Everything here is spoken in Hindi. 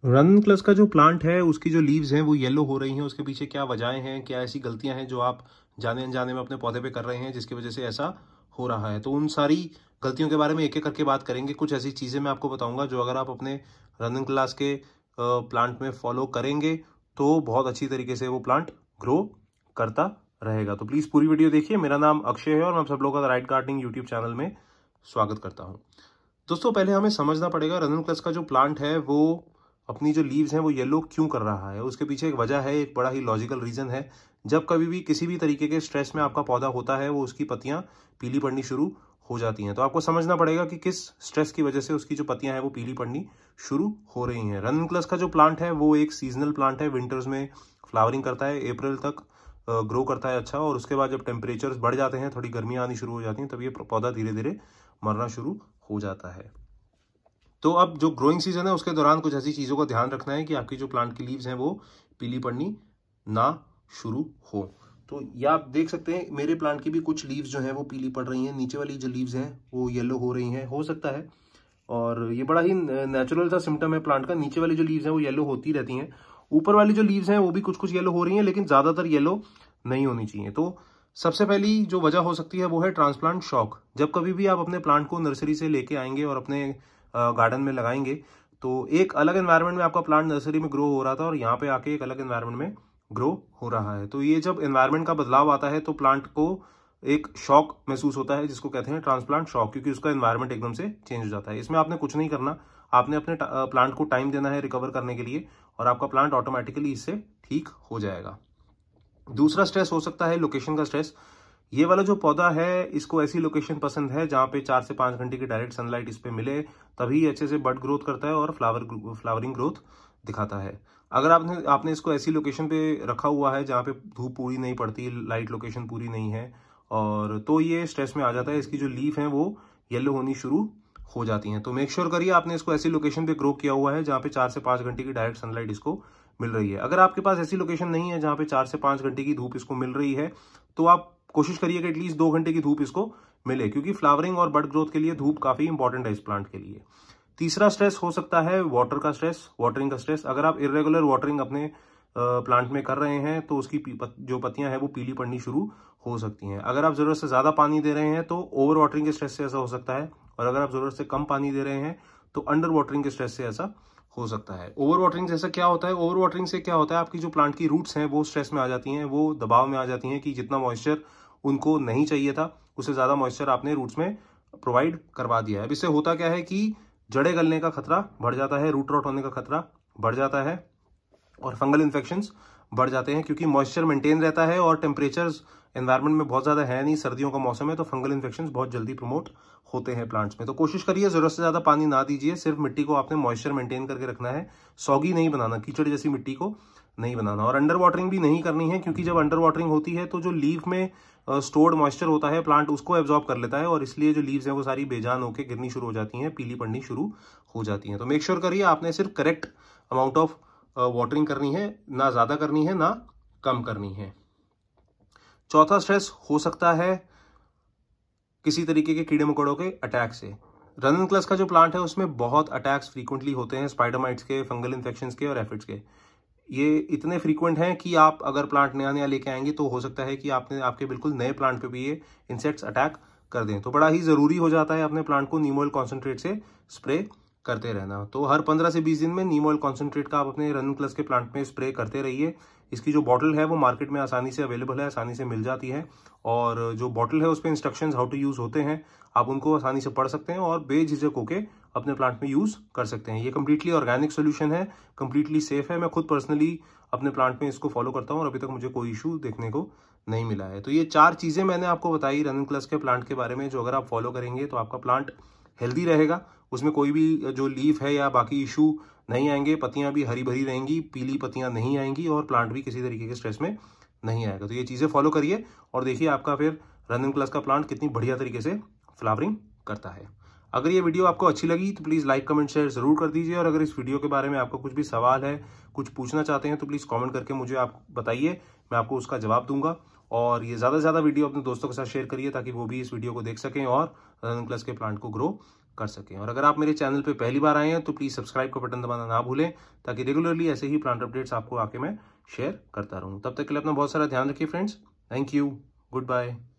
रनन क्लस का जो प्लांट है उसकी जो लीव्स हैं वो येलो हो रही हैं। उसके पीछे क्या वजहें हैं, क्या ऐसी गलतियां हैं जो आप जाने अनजाने में अपने पौधे पे कर रहे हैं जिसकी वजह से ऐसा हो रहा है। तो उन सारी गलतियों के बारे में एक एक करके बात करेंगे। कुछ ऐसी चीज़ें मैं आपको बताऊंगा जो अगर आप अपने रनन क्लास के प्लांट में फॉलो करेंगे तो बहुत अच्छी तरीके से वो प्लांट ग्रो करता रहेगा। तो प्लीज़ पूरी वीडियो देखिए। मेरा नाम अक्षय है और मैं आप सब लोगों का राइट गार्डनिंग यूट्यूब चैनल में स्वागत करता हूँ। दोस्तों, पहले हमें समझना पड़ेगा रनन क्लस का जो प्लांट है वो अपनी जो लीव्स हैं वो येलो क्यों कर रहा है। उसके पीछे एक वजह है, एक बड़ा ही लॉजिकल रीजन है। जब कभी भी किसी भी तरीके के स्ट्रेस में आपका पौधा होता है वो उसकी पत्तियां पीली पड़नी शुरू हो जाती हैं। तो आपको समझना पड़ेगा कि किस स्ट्रेस की वजह से उसकी जो पत्तियां हैं वो पीली पड़नी शुरू हो रही हैं। रनन क्लस का जो प्लांट है वो एक सीजनल प्लांट है। विंटर्स में फ्लावरिंग करता है, अप्रैल तक ग्रो करता है अच्छा, और उसके बाद जब टेम्परेचर्स बढ़ जाते हैं, थोड़ी गर्मियां आनी शुरू हो जाती हैं, तब ये पौधा धीरे धीरे मरना शुरू हो जाता है। तो अब जो ग्रोइंग सीजन है उसके दौरान कुछ ऐसी चीज़ों का ध्यान रखना है कि आपकी जो प्लांट की लीव्स हैं वो पीली पड़नी ना शुरू हो। तो ये आप देख सकते हैं मेरे प्लांट की भी कुछ लीव्स जो हैं वो पीली पड़ रही हैं। नीचे वाली जो लीव्स हैं वो येलो हो रही हैं। हो सकता है, और ये बड़ा ही नेचुरल सा सिम्टम है प्लांट का, नीचे वाली जो लीव्स हैं वो येलो होती रहती हैं। ऊपर वाली जो लीव्स हैं वो भी कुछ कुछ येलो हो रही हैं, लेकिन ज़्यादातर येलो नहीं होनी चाहिए। तो सबसे पहली जो वजह हो सकती है वो है ट्रांसप्लांट शॉक। जब कभी भी आप अपने प्लांट को नर्सरी से लेके आएंगे और अपने गार्डन में लगाएंगे तो एक अलग एनवायरनमेंट में आपका प्लांट नर्सरी में ग्रो हो रहा था और यहाँ पे आके एक अलग एनवायरनमेंट में ग्रो हो रहा है। तो ये जब एनवायरनमेंट का बदलाव आता है तो प्लांट को एक शॉक महसूस होता है जिसको कहते हैं ट्रांसप्लांट शॉक, क्योंकि उसका एनवायरनमेंट एकदम से चेंज हो जाता है। इसमें आपने कुछ नहीं करना, आपने अपने प्लांट को टाइम देना है रिकवर करने के लिए, और आपका प्लांट ऑटोमेटिकली इससे ठीक हो जाएगा। दूसरा स्ट्रेस हो सकता है लोकेशन का स्ट्रेस। ये वाला जो पौधा है इसको ऐसी लोकेशन पसंद है जहां पे 4 से 5 घंटे की डायरेक्ट सनलाइट इस पे मिले, तभी अच्छे से बड ग्रोथ करता है और फ्लावरिंग ग्रोथ दिखाता है। अगर आपने आपने इसको ऐसी लोकेशन पे रखा हुआ है जहाँ पे धूप पूरी नहीं पड़ती, लाइट लोकेशन पूरी नहीं है, और तो ये स्ट्रेस में आ जाता है। इसकी जो लीफ है वो येलो होनी शुरू हो जाती हैं। तो मेक श्योर करिए आपने इसको ऐसी लोकेशन पे ग्रो किया हुआ है जहाँ पे 4 से 5 घंटे की डायरेक्ट सनलाइट इसको मिल रही है। अगर आपके पास ऐसी लोकेशन नहीं है जहाँ पे 4 से 5 घंटे की धूप इसको मिल रही है तो आप कोशिश करिए कि एटलीस्ट 2 घंटे की धूप इसको मिले, क्योंकि फ्लावरिंग और बड ग्रोथ के लिए धूप काफी इंपॉर्टेंट है इस प्लांट के लिए। तीसरा स्ट्रेस हो सकता है वाटर का स्ट्रेस, वाटरिंग का स्ट्रेस। अगर आप इरेगुलर वाटरिंग अपने प्लांट में कर रहे हैं तो उसकी जो पत्तियां हैं वो पीली पड़नी शुरू हो सकती हैं। अगर आप जरूरत से ज्यादा पानी दे रहे हैं तो ओवर वाटरिंग के स्ट्रेस से ऐसा हो सकता है, और अगर आप जरूरत से कम पानी दे रहे हैं तो अंडर वाटरिंग के स्ट्रेस से ऐसा हो सकता है। ओवर वाटरिंग जैसा क्या होता है, ओवर वाटरिंग से क्या होता है, आपकी जो प्लांट की रूट्स हैं वो स्ट्रेस में आ जाती हैं, वो दबाव में आ जाती हैं कि जितना मॉइस्चर उनको नहीं चाहिए था उससे ज्यादा मॉइस्चर आपने रूट्स में प्रोवाइड करवा दिया है। अब इससे होता क्या है कि जड़ें गलने का खतरा बढ़ जाता है, रूट रॉट होने का खतरा बढ़ जाता है, और फंगल इन्फेक्शंस बढ़ जाते हैं, क्योंकि मॉइस्चर मेंटेन रहता है और टेम्परेचर्स एनवायरनमेंट में बहुत ज्यादा है नहीं, सर्दियों का मौसम है, तो फंगल इन्फेक्शंस बहुत जल्दी प्रमोट होते हैं प्लांट्स में। तो कोशिश करिए जरूरत से ज्यादा पानी ना दीजिए, सिर्फ मिट्टी को आपने मॉइस्चर मेंटेन करके रखना है, सॉगी नहीं बनाना, कीचड़ जैसी मिट्टी को नहीं बनाना। और अंडर वाटरिंग भी नहीं करनी है, क्योंकि जब अंडर वाटरिंग होती है तो जो लीफ में स्टोर्ड मॉइस्चर होता है प्लांट उसको एब्जॉर्ब कर लेता है, और इसलिए जो लीव्स हैं वो सारी बेजान होकर गिरनी शुरू हो जाती हैं, पीली पड़नी शुरू हो जाती हैं। तो मेक श्योर करिए आपने सिर्फ करेक्ट अमाउंट ऑफ वाटरिंग करनी है, ना ज्यादा करनी है ना कम करनी है। चौथा स्ट्रेस हो सकता है किसी तरीके के कीड़े मकोड़ों के अटैक से। रनन क्लस का जो प्लांट है उसमें बहुत अटैक्स फ्रीक्वेंटली होते हैं, स्पाइडर माइट्स के, फंगल इन्फेक्शंस के और एफिड्स के। ये इतने फ्रीक्वेंट हैं कि आप अगर प्लांट नया नया लेके आएंगे तो हो सकता है कि आपके बिल्कुल नए प्लांट पे भी ये इंसेक्ट्स अटैक कर दें। तो बड़ा ही जरूरी हो जाता है अपने प्लांट को नीम ऑयल कॉन्सेंट्रेट से स्प्रे करते रहना। तो हर 15 से 20 दिन में नीम ऑयल कॉन्सेंट्रेट का आप अपने रनन क्लस के प्लांट में स्प्रे करते रहिए। इसकी जो बॉटल है वो मार्केट में आसानी से अवेलेबल है, आसानी से मिल जाती है, और जो बॉटल है उस पर इंस्ट्रक्शंस हाउ टू यूज होते हैं, आप उनको आसानी से पढ़ सकते हैं और बेझिझक होके अपने प्लांट में यूज कर सकते हैं। ये कम्प्लीटली ऑर्गेनिक सोल्यूशन है, कम्प्लीटली सेफ है। मैं खुद पर्सनली अपने प्लांट में इसको फॉलो करता हूँ और अभी तक मुझे कोई इशू देखने को नहीं मिला है। तो ये 4 चीजें मैंने आपको बताई रनन क्लस के प्लांट के बारे में, जो अगर आप फॉलो करेंगे तो आपका प्लांट हेल्दी रहेगा, उसमें कोई भी जो लीफ है या बाकी इशू नहीं आएंगे, पत्तियां भी हरी भरी रहेंगी, पीली पत्तियां नहीं आएंगी, और प्लांट भी किसी तरीके के स्ट्रेस में नहीं आएगा। तो ये चीजें फॉलो करिए और देखिए आपका फिर रनन क्लस का प्लांट कितनी बढ़िया तरीके से फ्लावरिंग करता है। अगर ये वीडियो आपको अच्छी लगी तो प्लीज लाइक कमेंट शेयर जरूर कर दीजिए, और अगर इस वीडियो के बारे में आपको कुछ भी सवाल है, कुछ पूछना चाहते हैं तो प्लीज कमेंट करके मुझे आप बताइए, मैं आपको उसका जवाब दूंगा। और ये ज्यादा से ज्यादा वीडियो अपने दोस्तों के साथ शेयर करिए ताकि वो भी इस वीडियो को देख सकें और रनन क्लस के प्लांट को ग्रो कर सकें। और अगर आप मेरे चैनल पे पहली बार आए हैं तो प्लीज़ सब्सक्राइब का बटन दबाना ना भूलें, ताकि रेगुलरली ऐसे ही प्लांट अपडेट्स आपको आके मैं शेयर करता रहूँ। तब तक के लिए अपना बहुत सारा ध्यान रखिए friends. Thank you, good bye.